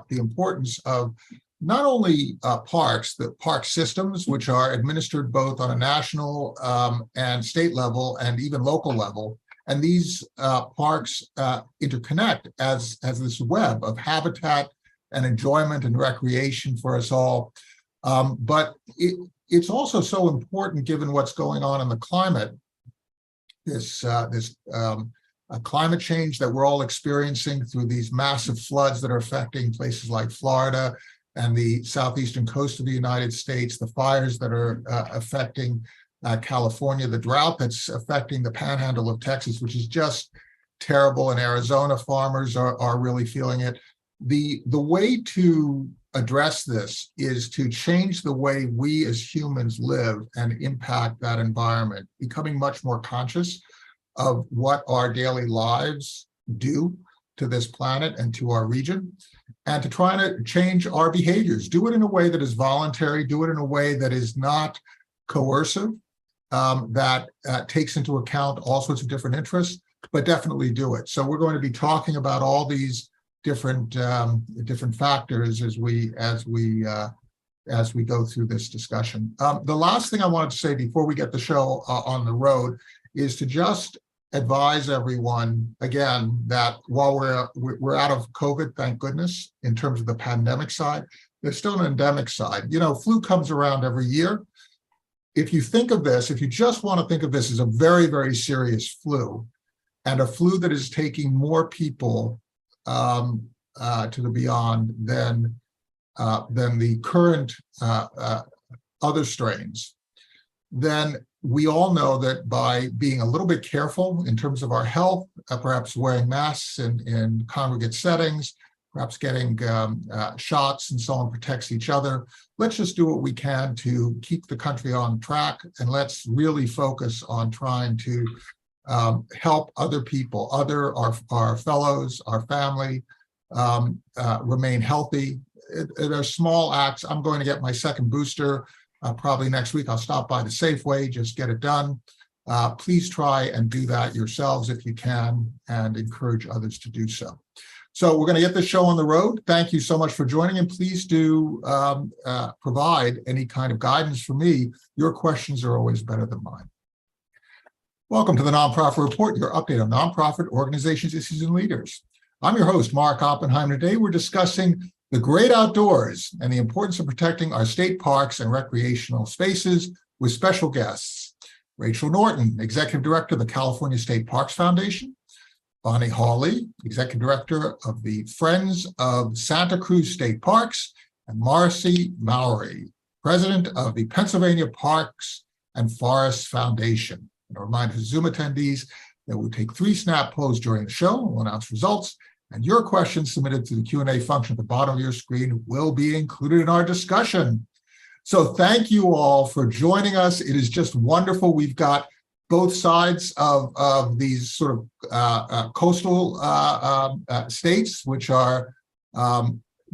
the importance of not only parks, the park systems, which are administered both on a national and state level and even local level. And these parks interconnect as this web of habitat and enjoyment and recreation for us all. But it's also so important given what's going on in the climate, this climate change that we're all experiencing through these massive floods that are affecting places like Florida and the southeastern coast of the United States, the fires that are affecting California, the drought that's affecting the panhandle of Texas, which is just terrible, and Arizona farmers are really feeling it. The way to address this is to change the way we as humans live and impact that environment, becoming much more conscious of what our daily lives do to this planet and to our region, and to try to change our behaviors. Do it in a way that is voluntary, do it in a way that is not coercive, that takes into account all sorts of different interests, but definitely do it. So we're going to be talking about all these different factors as we go through this discussion. The last thing I wanted to say before we get the show on the road is to just advise everyone again that while we're out of COVID, thank goodness, in terms of the pandemic side, there's still an endemic side. You know, flu comes around every year. If you think of this, if you just want to think of this as a very, very serious flu, and a flu that is taking more people to the beyond than the current other strains, then we all know that by being a little bit careful in terms of our health, perhaps wearing masks in congregate settings, perhaps getting shots and so on protects each other. Let's just do what we can to keep the country on track, and let's really focus on trying to help other people, our fellows, our family, remain healthy. There are small acts. I'm going to get my second booster probably next week. I'll stop by the Safeway, just get it done. Please try and do that yourselves if you can, and encourage others to do so. So we're going to get this show on the road. Thank you so much for joining, and please do provide any kind of guidance for me. Your questions are always better than mine. Welcome to the Nonprofit Report, your update on nonprofit organizations, issues, and leaders. I'm your host, Mark Oppenheimer. Today, we're discussing the great outdoors and the importance of protecting our state parks and recreational spaces with special guests. Rachel Norton, Executive Director of the California State Parks Foundation. Bonny Hawley, Executive Director of the Friends of Santa Cruz State Parks. And Marci, President of the Pennsylvania Parks and Forests Foundation. And a reminder to Zoom attendees that we'll take 3 snap polls during the show. We'll announce results, and your questions submitted through the Q&A function at the bottom of your screen will be included in our discussion. So thank you all for joining us. It is just wonderful. We've got both sides of these sort of coastal states, which are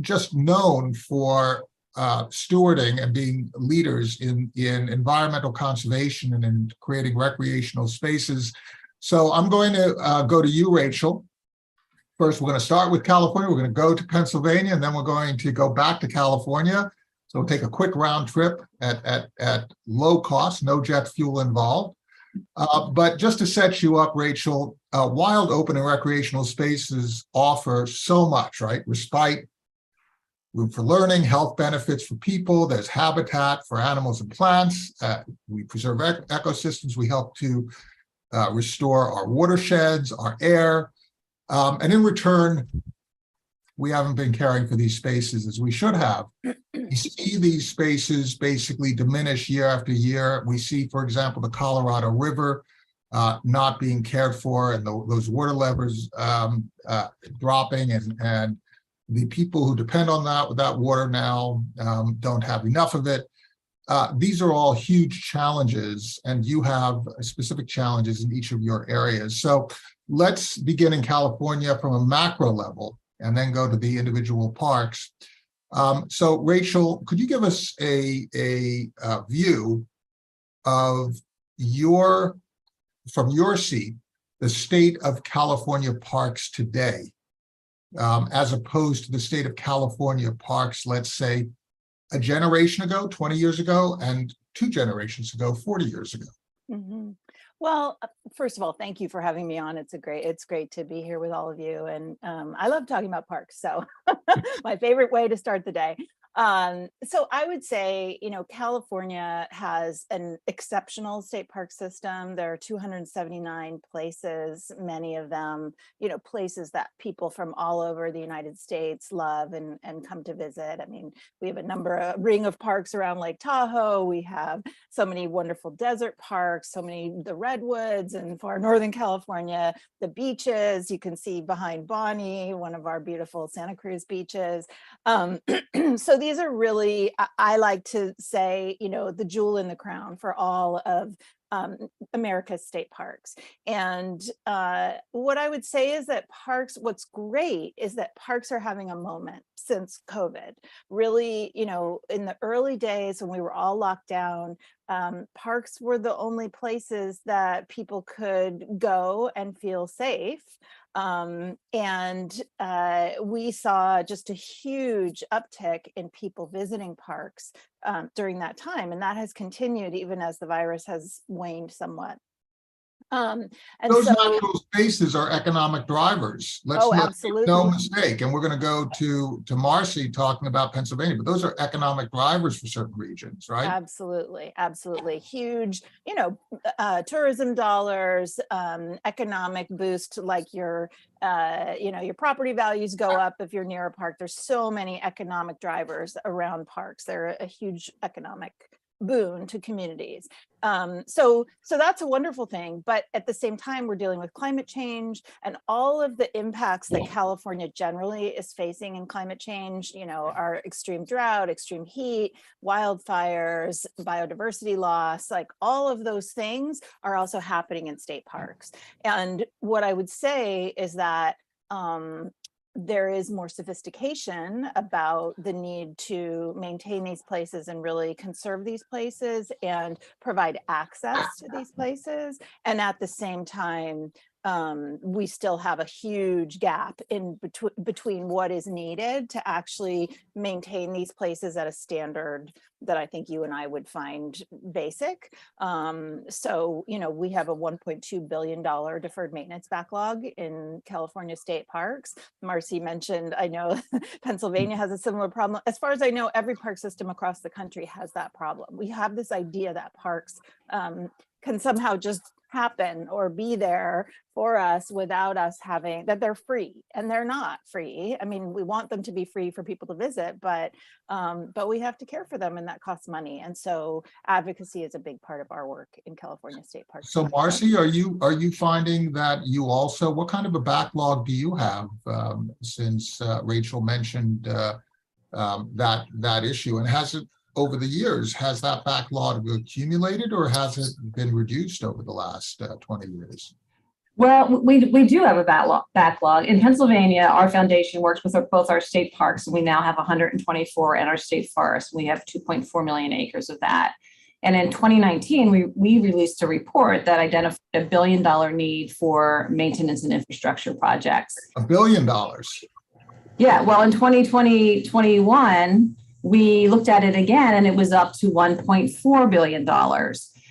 just known for stewarding and being leaders in environmental conservation and in creating recreational spaces. So I'm going to go to you, Rachel. First, we're going to start with California. We're going to go to Pennsylvania, and then we're going to go back to California. So we'll take a quick round trip at low cost, no jet fuel involved. But just to set you up, Rachel, wild, open, and recreational spaces offer so much, right? Respite, room for learning, health benefits for people. There's habitat for animals and plants. We preserve ecosystems. We help to restore our watersheds, our air. And in return, we haven't been caring for these spaces as we should have. We see these spaces basically diminish year after year. We see, for example, the Colorado River not being cared for, and those water levels dropping, and the people who depend on that water now don't have enough of it. These are all huge challenges, and you have specific challenges in each of your areas. So let's begin in California from a macro level and then go to the individual parks. So Rachel, could you give us a view of from your seat, the state of California parks today? as opposed to the state of California parks, let's say, a generation ago, 20 years ago, and 2 generations ago, 40 years ago? Mm-hmm. Well, first of all, thank you for having me on. It's great to be here with all of you. And I love talking about parks. So my favorite way to start the day. So I would say, California has an exceptional state park system. There are 279 places, many of them, places that people from all over the United States love and come to visit. I mean, we have a ring of parks around Lake Tahoe. We have so many wonderful desert parks, the redwoods, and for Northern California, the beaches. You can see behind Bonny, one of our beautiful Santa Cruz beaches. So these are really, I like to say, the jewel in the crown for all of America's state parks. And what I would say is that what's great is that parks are having a moment since COVID. Really, in the early days when we were all locked down, parks were the only places that people could go and feel safe. We saw just a huge uptick in people visiting parks during that time, and that has continued even as the virus has waned somewhat. Those natural spaces are economic drivers. Let's absolutely. No mistake. And we're going to go to Marci talking about Pennsylvania, but those are economic drivers for certain regions, right? Absolutely. Huge, tourism dollars, economic boost, like your property values go up if you're near a park. There's so many economic drivers around parks. They're a huge economic boon to communities. So that's a wonderful thing. But at the same time, we're dealing with climate change and all of the impacts that California generally is facing in climate change, our extreme drought, extreme heat, wildfires, biodiversity loss, like all of those things are also happening in state parks. And what I would say is that there is more sophistication about the need to maintain these places and really conserve these places and provide access to these places. And at the same time, we still have a huge gap in between what is needed to actually maintain these places at a standard that I think you and I would find basic. So, we have a $1.2 billion deferred maintenance backlog in California state parks. Marci mentioned, I know Pennsylvania has a similar problem. As far as I know, every park system across the country has that problem. We have this idea that parks can somehow just happen or be there for us without us having that they're free, and they're not free. I mean, we want them to be free for people to visit, but we have to care for them, and that costs money. And so advocacy is a big part of our work in California state parks. So Marci, are you finding that you also, what kind of a backlog do you have, since Rachel mentioned that issue, and has it over the years, has that backlog accumulated or has it been reduced over the last 20 years? Well, we do have a backlog. In Pennsylvania, our foundation works with both our state parks, and we now have 124, and our state forests. We have 2.4 million acres of that. And in 2019, we released a report that identified a $1 billion need for maintenance and infrastructure projects. $1 billion? Yeah, well, in 2021, we looked at it again, and it was up to $1.4 billion.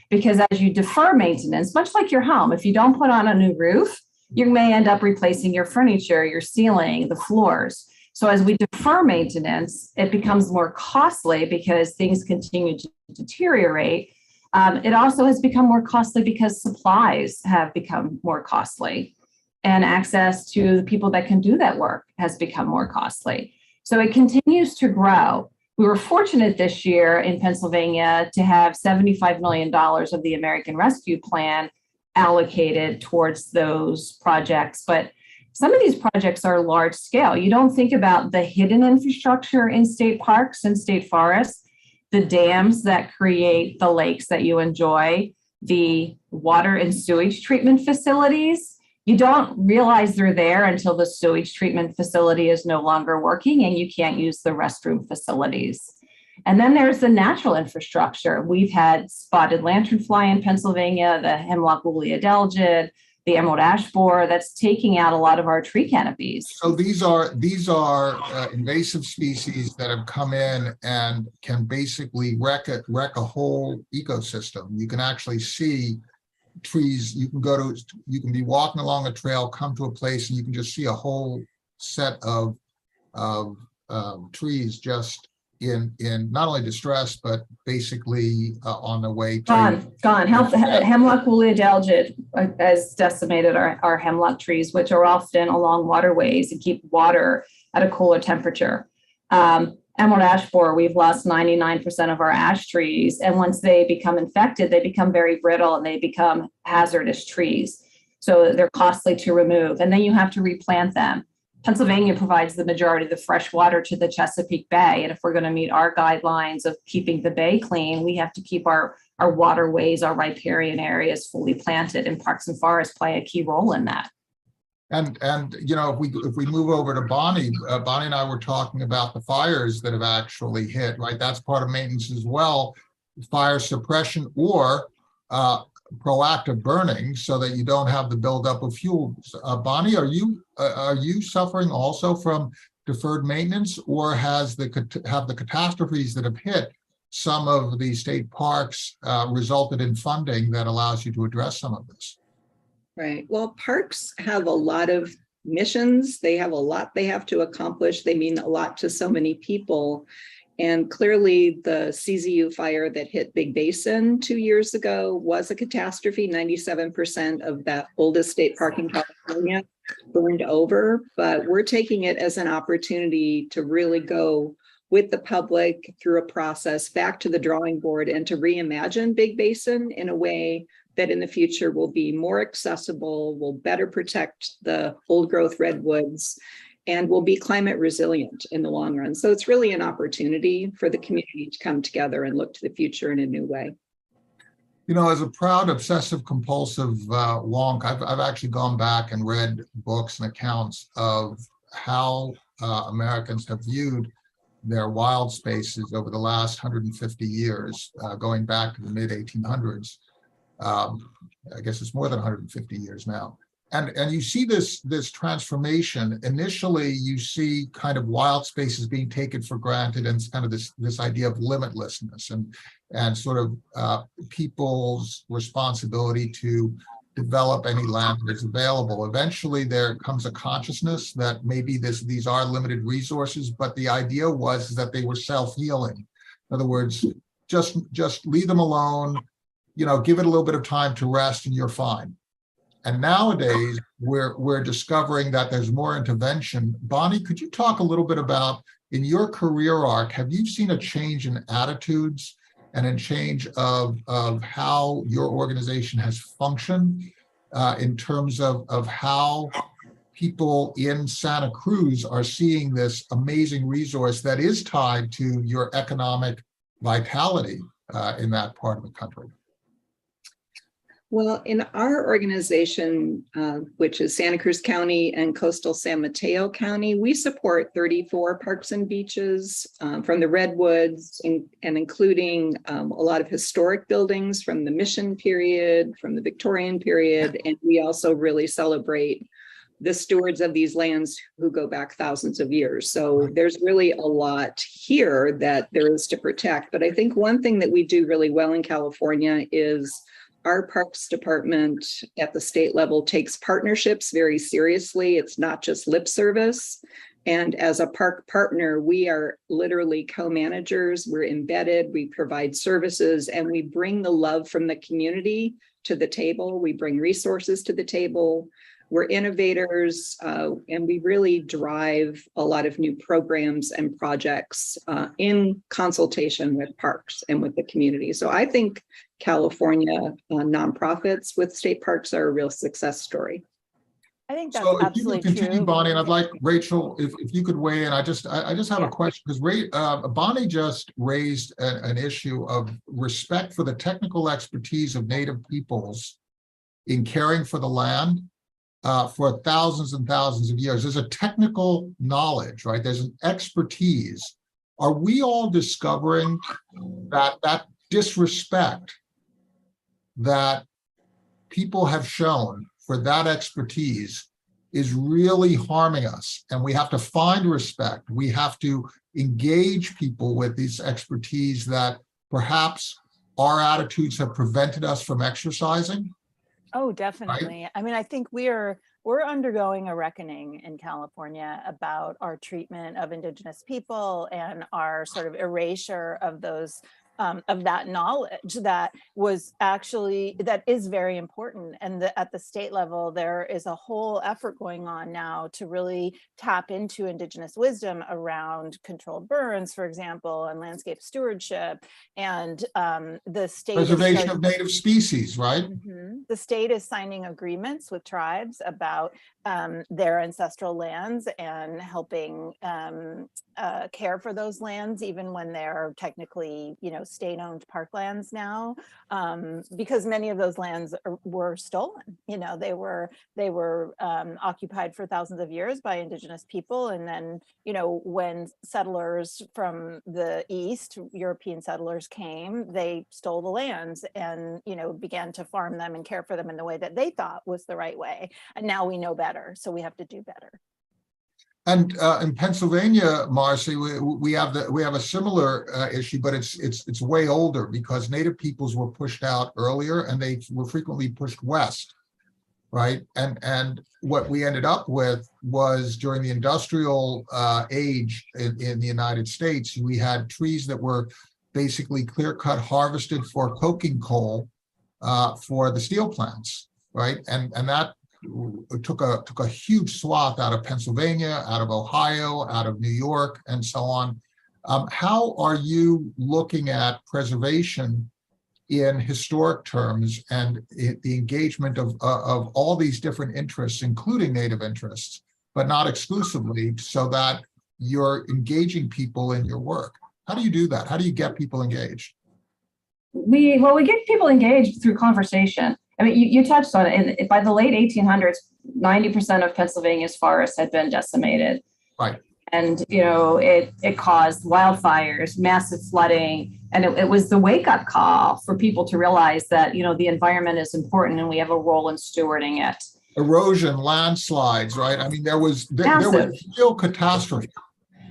Because as you defer maintenance, much like your home, if you don't put on a new roof, you may end up replacing your furniture, your ceiling, the floors. So as we defer maintenance, it becomes more costly because things continue to deteriorate. It also has become more costly because supplies have become more costly, and access to the people that can do that work has become more costly. So it continues to grow. We were fortunate this year in Pennsylvania to have $75 million of the American Rescue Plan allocated towards those projects. But some of these projects are large scale. You don't think about the hidden infrastructure in state parks and state forests, the dams that create the lakes that you enjoy, the water and sewage treatment facilities. You don't realize they're there until the sewage treatment facility is no longer working and you can't use the restroom facilities. And then there's the natural infrastructure. We've had spotted lanternfly in Pennsylvania, the hemlock woolly adelgid, the emerald ash borer that's taking out a lot of our tree canopies. So these are invasive species that have come in and can basically wreck a whole ecosystem. You can actually see trees. You can be walking along a trail, come to a place, and you can just see a whole set of trees just in not only distress but basically on the way to gone. Hemlock woolly adelgid has decimated our hemlock trees, which are often along waterways and keep water at a cooler temperature. Emerald ash borer, we've lost 99% of our ash trees, and once they become infected, they become very brittle and they become hazardous trees. So they're costly to remove, and then you have to replant them. Pennsylvania provides the majority of the fresh water to the Chesapeake Bay. And if we're going to meet our guidelines of keeping the bay clean, we have to keep our waterways, our riparian areas fully planted, and parks and forests play a key role in that. And if we move over to Bonny, Bonny and I were talking about the fires that have actually hit, right? That's part of maintenance as well, fire suppression or proactive burning, so that you don't have the buildup of fuels. Bonny, are you suffering also from deferred maintenance, or have the catastrophes that have hit some of the state parks resulted in funding that allows you to address some of this? Right. Well, parks have a lot of missions. They have a lot they have to accomplish. They mean a lot to so many people. And clearly the CZU fire that hit Big Basin 2 years ago was a catastrophe. 97% of that oldest state park in California burned over, but we're taking it as an opportunity to really go with the public through a process back to the drawing board and to reimagine Big Basin in a way that in the future will be more accessible, will better protect the old growth redwoods, and will be climate resilient in the long run. So it's really an opportunity for the community to come together and look to the future in a new way. You know, as a proud obsessive compulsive wonk, I've actually gone back and read books and accounts of how Americans have viewed their wild spaces over the last 150 years, going back to the mid 1800s. I guess it's more than 150 years now. And you see this transformation. Initially, you see kind of wild spaces being taken for granted, and kind of this idea of limitlessness and sort of people's responsibility to develop any land that is available. Eventually, there comes a consciousness that maybe these are limited resources, but the idea was that they were self-healing. In other words, just leave them alone, give it a little bit of time to rest, and you're fine. And nowadays, we're discovering that there's more intervention. Bonny, could you talk a little bit about, in your career arc, have you seen a change in attitudes and a change of how your organization has functioned in terms of how people in Santa Cruz are seeing this amazing resource that is tied to your economic vitality in that part of the country? Well, in our organization, which is Santa Cruz County and Coastal San Mateo County, we support 34 parks and beaches from the Redwoods and including a lot of historic buildings from the Mission period, from the Victorian period. And we also really celebrate the stewards of these lands who go back thousands of years. So there's really a lot here that there is to protect. But I think one thing that we do really well in California is our parks department at the state level takes partnerships very seriously. It's not just lip service. And as a park partner, we are literally co-managers. We're embedded, we provide services, and we bring the love from the community to the table. We bring resources to the table. We're innovators, and we really drive a lot of new programs and projects in consultation with parks and with the community. So I think California nonprofits with state parks are a real success story. I think that's so absolutely if you could continue, true. Bonny, and I'd like Rachel, if you could weigh in. I just have a question, because Bonny just raised an issue of respect for the technical expertise of Native peoples in caring for the land for thousands and thousands of years. There's a technical knowledge, right? There's an expertise. Are we all discovering that disrespect that people have shown for that expertise is really harming us. And we have to find respect. We have to engage people with this expertise that perhaps our attitudes have prevented us from exercising. Oh, definitely. I mean, I think we're undergoing a reckoning in California about our treatment of Indigenous people and our sort of erasure of those of that knowledge that is very important. And at the state level, there is a whole effort going on now to really tap into Indigenous wisdom around controlled burns, for example, and landscape stewardship. And the state Preservation of native species, right? The state is signing agreements with tribes about their ancestral lands and helping care for those lands, even when they're technically, state-owned parklands now, because many of those lands were stolen. They were occupied for thousands of years by Indigenous people, and then when settlers from the east, European settlers came, they stole the lands and began to farm them and care for them in the way that they thought was the right way. And now we know better, so we have to do better. And in Pennsylvania, Marci, we have a similar issue, but it's way older because Native peoples were pushed out earlier and they were frequently pushed west, right? And what we ended up with was during the industrial age in the United States, we had trees that were basically clear-cut harvested for coking coal for the steel plants, right? And that took a huge swath out of Pennsylvania, out of Ohio, out of New York, and so on. How are you looking at preservation in historic terms and the engagement of all these different interests, including Native interests, but not exclusively, so that you're engaging people in your work? How do you do that? How do you get people engaged? We get people engaged through conversation. I mean, you touched on it. And by the late 1800s, 90% of Pennsylvania's forests had been decimated. Right. And, it caused wildfires, massive flooding. And it was the wake-up call for people to realize that, the environment is important and we have a role in stewarding it. Erosion, landslides, right? I mean, there was real catastrophe.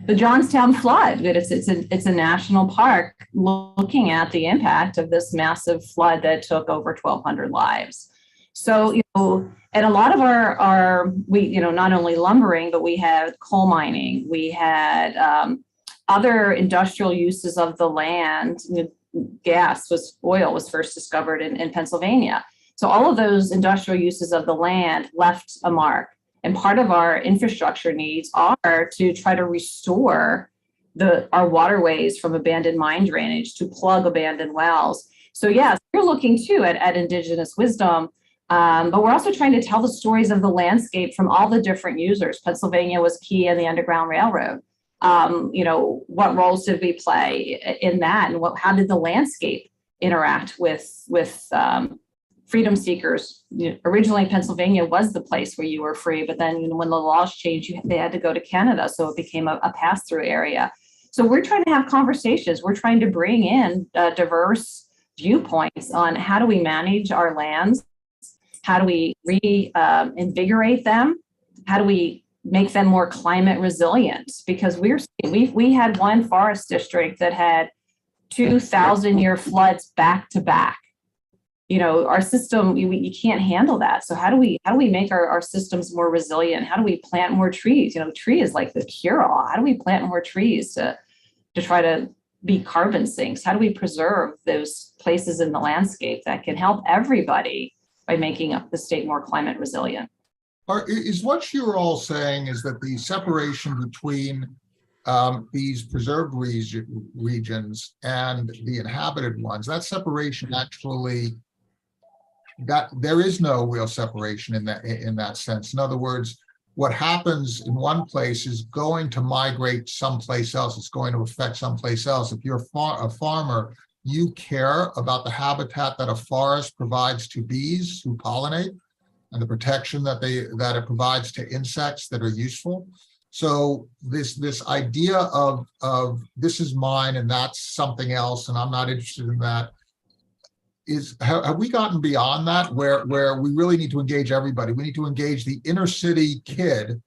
The Johnstown flood, it's a national park looking at the impact of this massive flood that took over 1,200 lives. So, and a lot of we not only lumbering, but we had coal mining, we had other industrial uses of the land. Oil was first discovered in Pennsylvania. So all of those industrial uses of the land left a mark. And part of our infrastructure needs are to try to restore our waterways from abandoned mine drainage, to plug abandoned wells. So yes, we're looking too at Indigenous wisdom, but we're also trying to tell the stories of the landscape from all the different users. Pennsylvania was key in the Underground Railroad. What roles did we play in that, and how did the landscape interact with freedom seekers? Originally, Pennsylvania was the place where you were free, but then when the laws changed, they had to go to Canada, so it became a pass-through area. So we're trying to have conversations. We're trying to bring in diverse viewpoints on how do we manage our lands, how do we reinvigorate them, how do we make them more climate resilient? Because we had one forest district that had 2,000-year floods back to back. Our system, you can't handle that. So how do we make our systems more resilient? How do we plant more trees? Tree is like the cure-all. How do we plant more trees to try to be carbon sinks? How do we preserve those places in the landscape that can help everybody by making up the state more climate resilient? Is what you're all saying is that the separation between these preserved regions and the inhabited ones, that separation actually, that there is no real separation in that sense. In other words, what happens in one place is going to migrate someplace else. It's going to affect someplace else. If you're a farmer, you care about the habitat that a forest provides to bees who pollinate, and the protection that it provides to insects that are useful. So this idea of this is mine and that's something else, and I'm not interested in that, have we gotten beyond that where we really need to engage everybody? We need to engage the inner city kid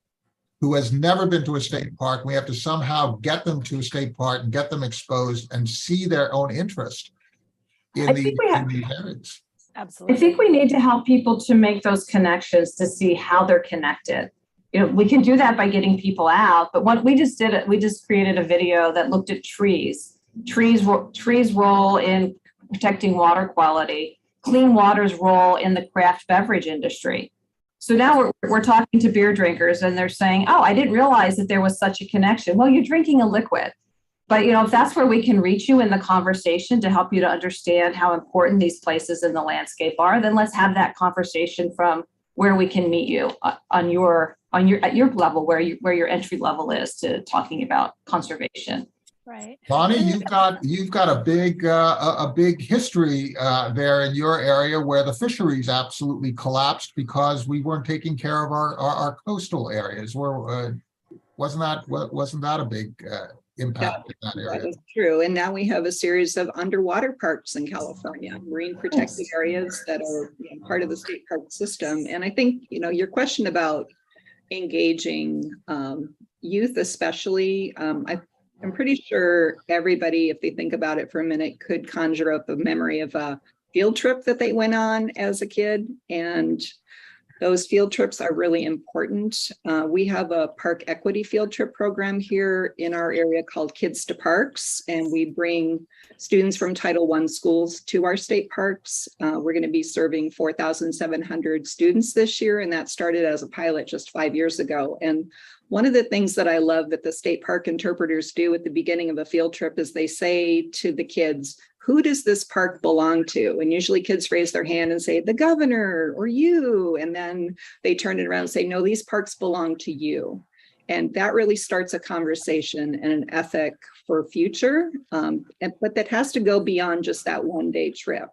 who has never been to a state park. We have to somehow get them to a state park and get them exposed and see their own interest in these areas. Absolutely. I think we need to help people to make those connections to see how they're connected. You know, we can do that by getting people out, but what we just did, we just created a video that looked at trees role in protecting water quality, clean water's role in the craft beverage industry. So now we're talking to beer drinkers and they're saying, oh, I didn't realize that there was such a connection. Well, you're drinking a liquid. But, you know, if that's where we can reach you in the conversation to help you to understand how important these places in the landscape are, then let's have that conversation from where we can meet you at your level, where your entry level is to talking about conservation. Right. Bonnie, you've got a big history there in your area where the fisheries absolutely collapsed because we weren't taking care of our coastal areas. Where wasn't that a big impact in that area? That is true. And now we have a series of underwater parks in California, marine protected areas that are part of the state park system. And I think, your question about engaging youth, especially, I'm pretty sure everybody, if they think about it for a minute, could conjure up a memory of a field trip that they went on as a kid. And those field trips are really important. We have a park equity field trip program here in our area called Kids to Parks, and we bring students from Title I schools to our state parks. We're going to be serving 4,700 students this year, and that started as a pilot just 5 years ago. And one of the things that I love that the state park interpreters do at the beginning of a field trip is they say to the kids, who does this park belong to? And usually kids raise their hand and say, the governor or you. And then they turn it around and say, no, these parks belong to you. And that really starts a conversation and an ethic for future. But that has to go beyond just that one-day trip.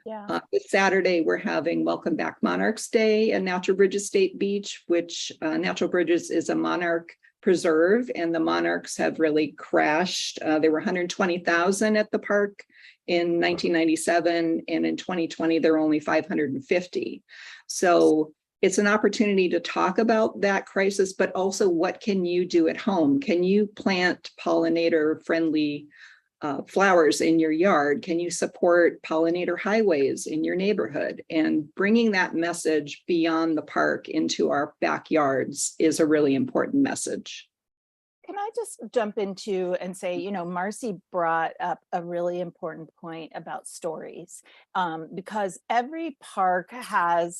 Yeah. This Saturday, we're having Welcome Back Monarchs Day at Natural Bridges State Beach, which Natural Bridges is a monarch preserve, and the monarchs have really crashed. There were 120,000 at the park in 1997, and in 2020, there were only 550. So it's an opportunity to talk about that crisis, but also what can you do at home? Can you plant pollinator-friendly flowers in your yard? Can you support pollinator highways in your neighborhood? And bringing that message beyond the park into our backyards is a really important message. Can I just jump into and say, Marci brought up a really important point about stories, because every park has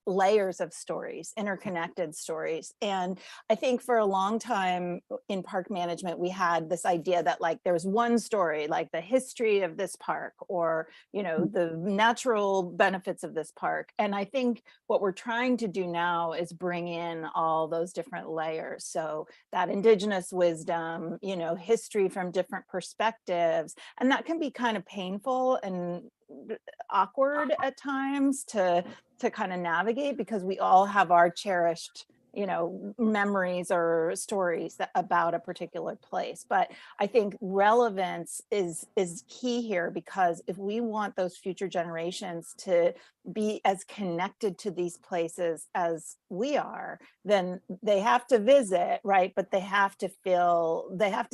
layers of stories, interconnected stories. And I think for a long time in park management, we had this idea that there's one story, like the history of this park, or, the natural benefits of this park. And I think what we're trying to do now is bring in all those different layers. So that indigenous wisdom, history from different perspectives, and that can be kind of painful and awkward at times to kind of navigate, because we all have our cherished memories or stories about a particular place. But I think relevance is key here, because if we want those future generations to be as connected to these places as we are, then they have to visit, right? But they have to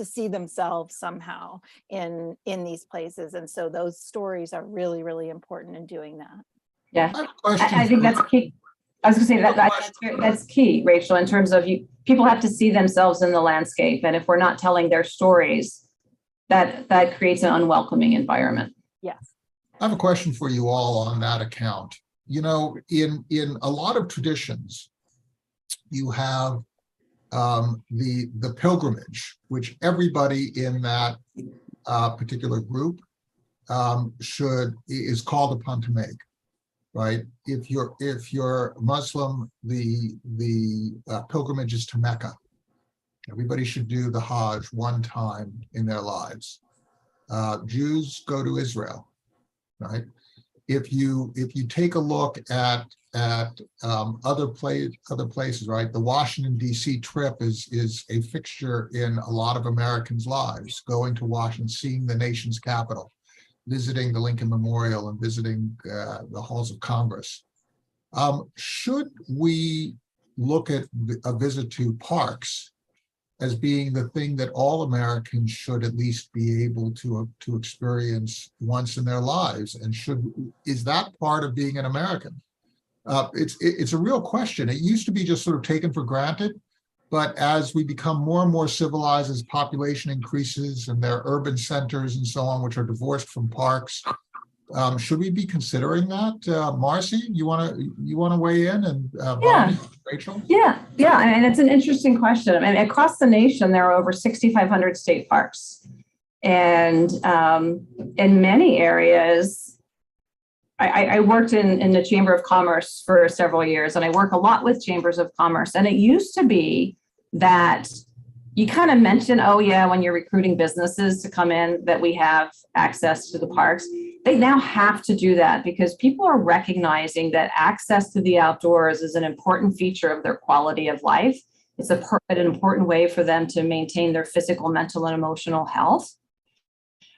see themselves somehow in these places. And so those stories are really, really important in doing that. Yeah, I think that's key. I was going to say that's key, Rachel, in terms of people have to see themselves in the landscape. And if we're not telling their stories, that creates an unwelcoming environment. Yes. I have a question for you all on that account. In a lot of traditions, you have the pilgrimage, which everybody in that particular group is called upon to make. Right. If you're Muslim, the pilgrimage is to Mecca. Everybody should do the Hajj one time in their lives. Jews go to Israel. Right. If you take a look at other places, right, the Washington D.C. trip is a fixture in a lot of Americans' lives. Going to Washington, seeing the nation's capital. visiting the Lincoln Memorial and visiting the halls of Congress. Should we look at a visit to parks as being the thing that all Americans should at least be able to experience once in their lives? And is that part of being an American? It's a real question. It used to be just sort of taken for granted, but as we become more and more civilized, as population increases and there are urban centers and so on, which are divorced from parks, should we be considering that? Marci, you want to weigh in, and Bonny, Rachel? Yeah, and it's an interesting question. I mean, across the nation, there are over 6,500 state parks, and in many areas, I worked in the Chamber of Commerce for several years, and I work a lot with chambers of commerce. And it used to be that you kind of mention, oh yeah, when you're recruiting businesses to come in, that we have access to the parks. They now have to do that because people are recognizing that access to the outdoors is an important feature of their quality of life. It's an important way for them to maintain their physical, mental, and emotional health.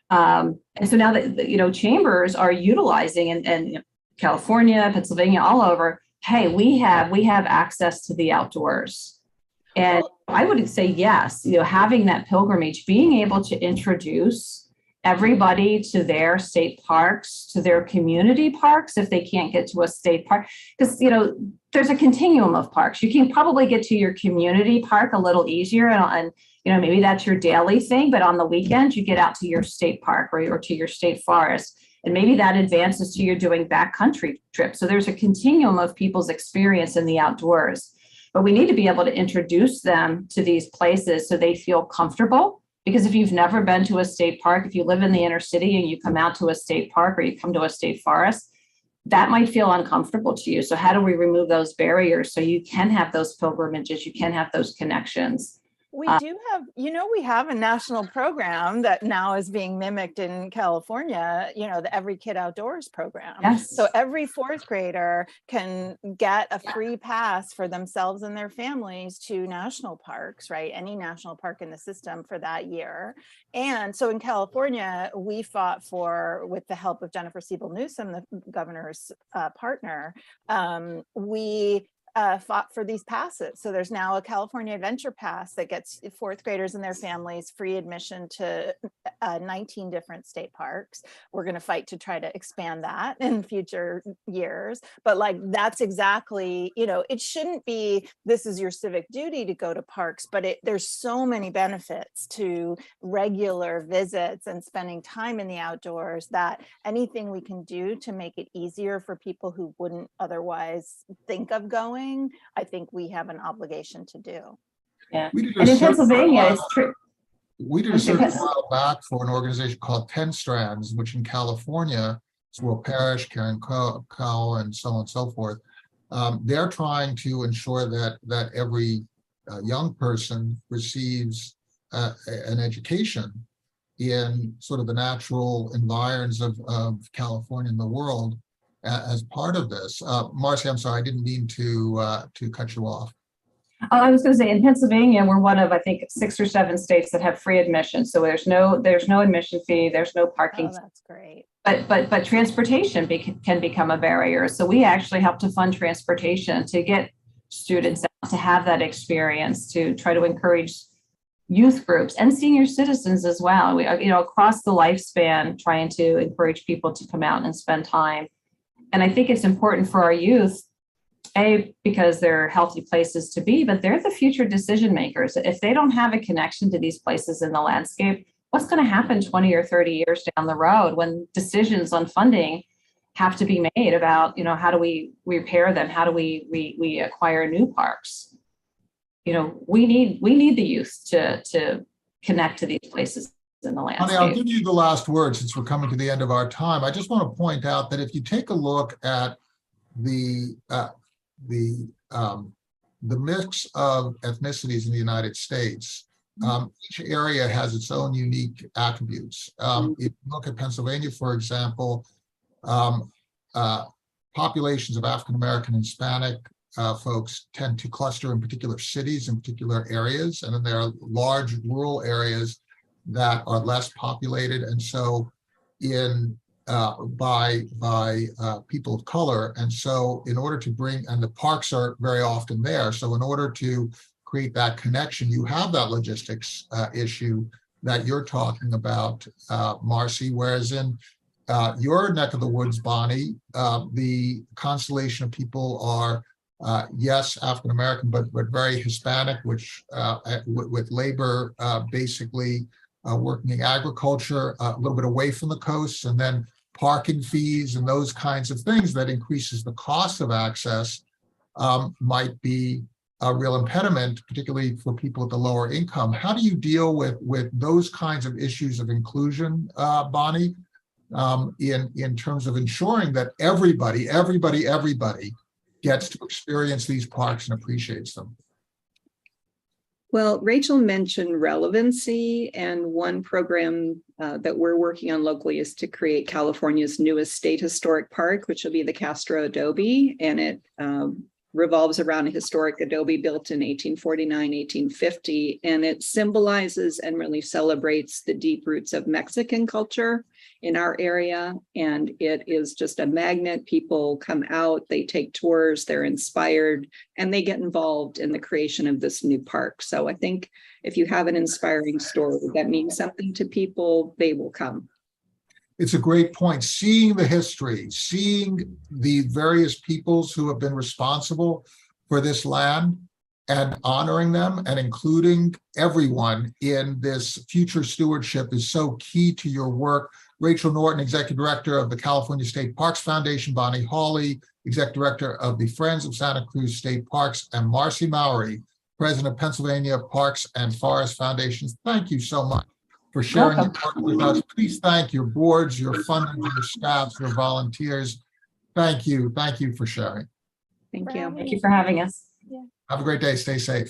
And so now that, chambers are utilizing in California, Pennsylvania, all over, hey, we have access to the outdoors. And I would say, yes, having that pilgrimage, being able to introduce everybody to their state parks, to their community parks, if they can't get to a state park, because, there's a continuum of parks. You can probably get to your community park a little easier, and maybe that's your daily thing, but on the weekends, you get out to your state park or to your state forest. And maybe that advances to you're doing backcountry trips. So there's a continuum of people's experience in the outdoors. But we need to be able to introduce them to these places so they feel comfortable. Because if you've never been to a state park, if you live in the inner city and you come out to a state park or you come to a state forest, that might feel uncomfortable to you. So how do we remove those barriers so you can have those pilgrimages, you can have those connections? We do have, we have a national program that now is being mimicked in California, the Every Kid Outdoors program. Yes. So every fourth grader can get a free pass for themselves and their families to national parks, right? Any national park in the system for that year. And so in California, we fought for, with the help of Jennifer Siebel Newsom, the governor's partner, we fought for these passes. So there's now a California Adventure Pass that gets fourth graders and their families free admission to 19 different state parks. We're going to fight to try to expand that in future years. But that's exactly, it shouldn't be, this is your civic duty to go to parks, but there's so many benefits to regular visits and spending time in the outdoors that anything we can do to make it easier for people who wouldn't otherwise think of going, I think we have an obligation to do. Yeah. And in Pennsylvania, it's true. We did a search a while back for an organization called 10 Strands, which in California, it's Will Parrish, Karen Cowell, and so on and so forth. They're trying to ensure that every young person receives an education in sort of the natural environs of California and the world as part of this. Marci, I'm sorry, I didn't mean to cut you off. I was going to say, in Pennsylvania, we're one of, I think, 6 or 7 states that have free admission. So there's no admission fee, there's no parking. Oh, that's great. But transportation can become a barrier. So we actually help to fund transportation to get students out to have that experience, to try to encourage youth groups and senior citizens as well. We, across the lifespan, trying to encourage people to come out and spend time. And I think it's important for our youth, because they're healthy places to be, but they're the future decision makers. If they don't have a connection to these places in the landscape, what's going to happen 20 or 30 years down the road when decisions on funding have to be made about, how do we repair them? How do we acquire new parks? We need the youth to connect to these places in the landscape. Bonny, I'll give you the last word since we're coming to the end of our time. I just want to point out that if you take a look at the mix of ethnicities in the United States, each area has its own unique attributes. If you look at Pennsylvania, for example, populations of African American and Hispanic folks tend to cluster in particular cities, in particular areas, and then there are large rural areas that are less populated. And so in by people of color. And so in order to bring, and the parks are very often there. So in order to create that connection, you have that logistics issue that you're talking about, Marci, whereas in your neck of the woods, Bonnie, the constellation of people are, yes, African-American, but very Hispanic, which with labor basically working in agriculture, a little bit away from the coast, and then parking fees and those kinds of things that increases the cost of access might be a real impediment, particularly for people at the lower income. How do you deal with those kinds of issues of inclusion, Bonnie, in terms of ensuring that everybody gets to experience these parks and appreciates them? Well, Rachel mentioned relevancy, and one program that we're working on locally is to create California's newest state historic park, which will be the Castro Adobe, and it revolves around a historic adobe built in 1849, 1850, and it symbolizes and really celebrates the deep roots of Mexican culture in our area. And it is just a magnet. People come out, they take tours, they're inspired, and they get involved in the creation of this new park. So I think if you have an inspiring story that means something to people, they will come. It's a great point. Seeing the history, seeing the various peoples who have been responsible for this land and honoring them and including everyone in this future stewardship is so key to your work. Rachel Norton, Executive Director of the California State Parks Foundation, Bonnie Hawley, Executive Director of the Friends of Santa Cruz State Parks, and Marci Mowery, President of Pennsylvania Parks and Forest Foundations. Thank you so much for sharing your work with us. Please thank your boards, your funders, your staffs, your volunteers. Thank you. Thank you for sharing. Thank you. Thank you for having us. Have a great day. Stay safe.